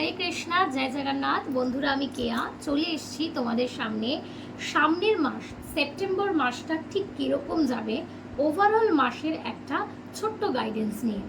হরে কৃষ্ণা, জয় জগন্নাথ। বন্ধুরা, আমি কেয়া চলে এসেছি তোমাদের সামনে। সামনের মাস সেপ্টেম্বর মাসটা ঠিক কীরকম যাবে ওভারঅল মাসের একটা ছোট্ট গাইডেন্স নিয়ে।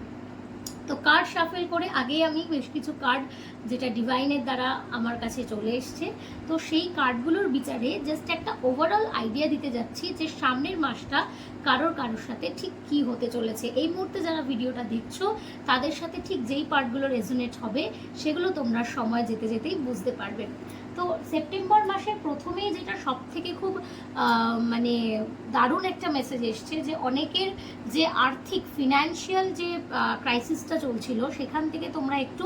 তো কার্ড শাফেল করে আগেই আমি বেশ কিছু কার্ড যেটা ডিভাইনের দ্বারা আমার কাছে চলে এসছে, তো সেই কার্ডগুলোর বিচারে জাস্ট একটা ওভারঅল আইডিয়া দিতে যাচ্ছি যে সামনের মাসটা কারোর সাথে ঠিক কি হতে চলেছে। এই মুহূর্তে যারা ভিডিওটা দেখছো তাদের সাথে ঠিক যেই পার্টগুলো রেজোনেট হবে সেগুলো তোমরা সময় যেতে যেতেই বুঝতে পারবে। তো সেপ্টেম্বর মাসের প্রথমেই যেটা সব থেকে খুব মানে দারুণ একটা মেসেজ এসছে যে অনেকের যে আর্থিক ফিনান্সিয়াল যে ক্রাইসিসটা চলছিল সেখান থেকে তোমরা একটু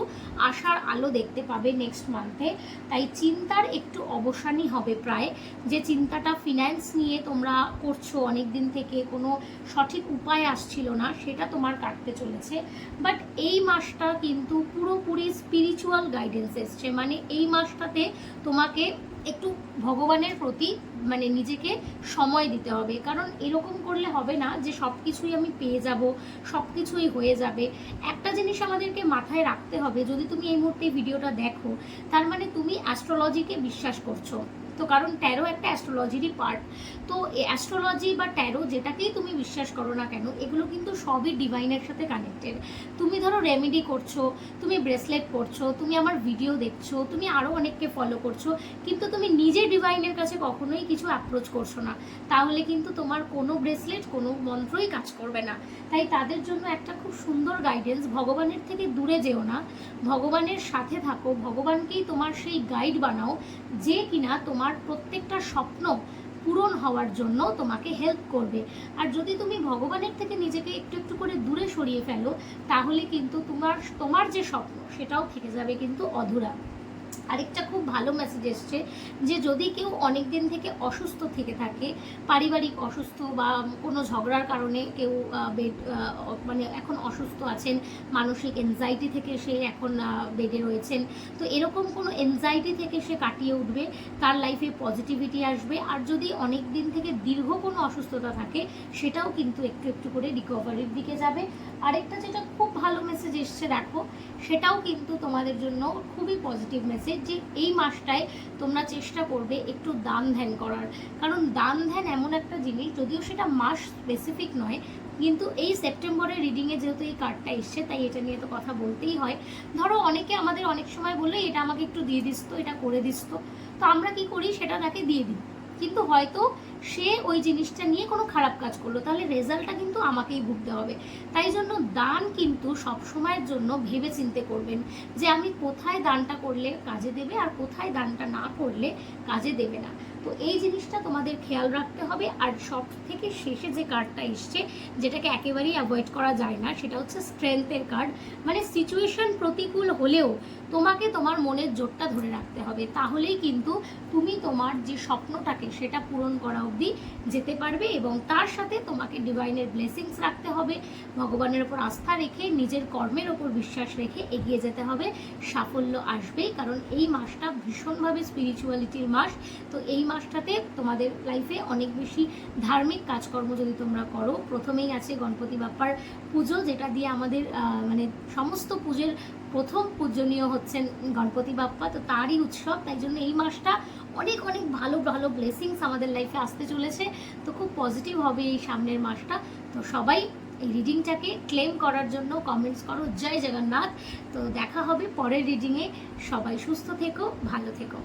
আশার আলো দেখতে পাবে নেক্সট মান্থে। তাই চিন্তার একটু অবসানই হবে প্রায়। যে চিন্তাটা ফিন্যান্স নিয়ে তোমরা করছো অনেক দিন থেকে, কোনো সঠিক উপায় আসছিল না, সেটা তোমার কাটতে চলেছে। বাট এই মাসটা কিন্তু পুরোপুরি স্পিরিচুয়াল গাইডেন্স এসছে। মানে এই মাসটাতে তোমাকে একটু ভগবানের প্রতি মানে নিজেকে সময় দিতে হবে। কারণ এরকম করলে হবে না যে সব কিছুই আমি পেয়ে যাব, সব কিছুই হয়ে যাবে। একটা জিনিস আমাদেরকে মাথায় রাখতে হবে, যদি তুমি এই মুহূর্তে ভিডিওটা দেখো তার মানে তুমি অ্যাস্ট্রোলজিকে বিশ্বাস করছো। তো কারণ ট্যারো একটা অ্যাস্ট্রোলজিরই পার্ট। তো অ্যাস্ট্রোলজি বা ট্যারো যেটাকেই তুমি বিশ্বাস করো না কেন, এগুলো কিন্তু সবই ডিভাইনের সাথে কানেক্টেড। তুমি ধরো রেমেডি করছো, তুমি ব্রেসলেট পরছো, তুমি আমার ভিডিও দেখছো, তুমি আরও অনেককে ফলো করছো, কিন্তু তুমি নিজে ডিভাইনের কাছে কখনোই কিছু অ্যাপ্রোচ করছো না, তাহলে কিন্তু তোমার কোনো ব্রেসলেট কোনো মন্ত্রই কাজ করবে না। তাই তাদের জন্য একটা খুব সুন্দর গাইডেন্স, ভগবানের থেকে দূরে যেও না, ভগবানের সাথে থাকো, ভগবানকেই তোমার সেই গাইড বানাও যে কিনা তোমার প্রত্যেকটা স্বপ্ন পূরণ হওয়ার জন্য তোমাকে হেল্প করবে। আর যদি তুমি ভগবানের থেকে নিজেকে একটু একটু করে দূরে সরিয়ে ফেলো তাহলে কিন্তু তোমার যে স্বপ্ন সেটাও থেকে যাবে কিন্তু অধুরা। আরেকটা খুব ভালো মেসেজ এসছে যে যদি কেউ অনেক দিন থেকে অসুস্থ থেকে থাকে, পারিবারিক অসুস্থ বা কোনো ঝগড়ার কারণে কেউ মানে এখন অসুস্থ আছেন, মানসিক এনজাইটি থেকে সে এখন বেডে রয়েছেন, তো এরকম কোনো এনজাইটি থেকে সে কাটিয়ে উঠবে, তার লাইফে পজিটিভিটি আসবে। আর যদি অনেক দিন থেকে দীর্ঘ কোনো অসুস্থতা থাকে সেটাও কিন্তু একটু একটু করে রিকভারির দিকে যাবে। আরেকটা যেটা খুব ভালো মেসেজ এসছে দেখো, সেটাও কিন্তু তোমাদের জন্য খুবই পজিটিভ মেসেজ যে এই মাসটায় তোমরা চেষ্টা করবে একটু দান ধ্যান করার। কারণ দান ধ্যান এমন একটা জিনিস, যদিও সেটা মাস স্পেসিফিক নয়, কিন্তু এই সেপ্টেম্বরের রিডিংয়ে যেহেতু এই কার্ডটা এসছে তাই এটা নিয়ে তো কথা বলতেই হয়। ধরো অনেকে আমাদের অনেক সময় বললে এটা আমাকে একটু দিয়ে দিস তো, এটা করে দিস তো, তো আমরা কি করি সেটা তাকে দিয়ে দিই, কিন্তু হয়তো সে ওই জিনিসটা নিয়ে কোনো খারাপ কাজ করলো, তাহলে রেজাল্টটা কিন্তু আমাকেই ভুগতে হবে। তাই জন্য দান কিন্তু সব সময়ের জন্য ভেবে চিন্তে করবেন যে আমি কোথায় দানটা করলে কাজে দেবে আর কোথায় দানটা না করলে কাজে দেবে না। তো এই জিনিসটা তোমাদের খেয়াল রাখতে হবে। আর সব থেকে শেষে যে কার্ডটা এসছে যেটাকে একেবারেই অ্যাভয়েড করা যায় না, সেটা হচ্ছে স্ট্রেংথের কার্ড। মানে সিচুয়েশন প্রতিকূল হলেও তোমাকে তোমার মনের জোরটা ধরে রাখতে হবে, তাহলেই কিন্তু তুমি তোমার যে স্বপ্নটাকে সেটা পূরণ করা অবধি যেতে পারবে। এবং তার সাথে তোমাকে ডিভাইনের ব্লেসিংস রাখতে হবে, ভগবানের ওপর আস্থা রেখে নিজের কর্মের ওপর বিশ্বাস রেখে এগিয়ে যেতে হবে, সাফল্য আসবেই। কারণ এই মাসটা ভীষণভাবে স্পিরিচুয়ালিটির মাস। তো এই মাসটাতে তোমাদের লাইফে অনেক বেশি ধার্মিক কাজকর্ম যদি তোমরা করো, প্রথমেই আছে গণপতি বাপ্পার পুজো, যেটা দিয়ে আমাদের মানে সমস্ত পুজোর প্রথম পূজনীয় হচ্ছেন গণপতি বাপ্পা, তো তারই উৎসব। তাই জন্য এই মাসটা অনেক অনেক ভালো ভালো ব্লেসিংস আমাদের লাইফে আসতে চলেছে। তো খুব পজিটিভ হবে এই সামনের মাসটা। তো সবাই এই রিডিংটাকে ক্লেম করার জন্য কমেন্টস করো জয় জগন্নাথ। তো দেখা হবে পরের রিডিংয়ে। সবাই সুস্থ থেকো, ভালো থেকো।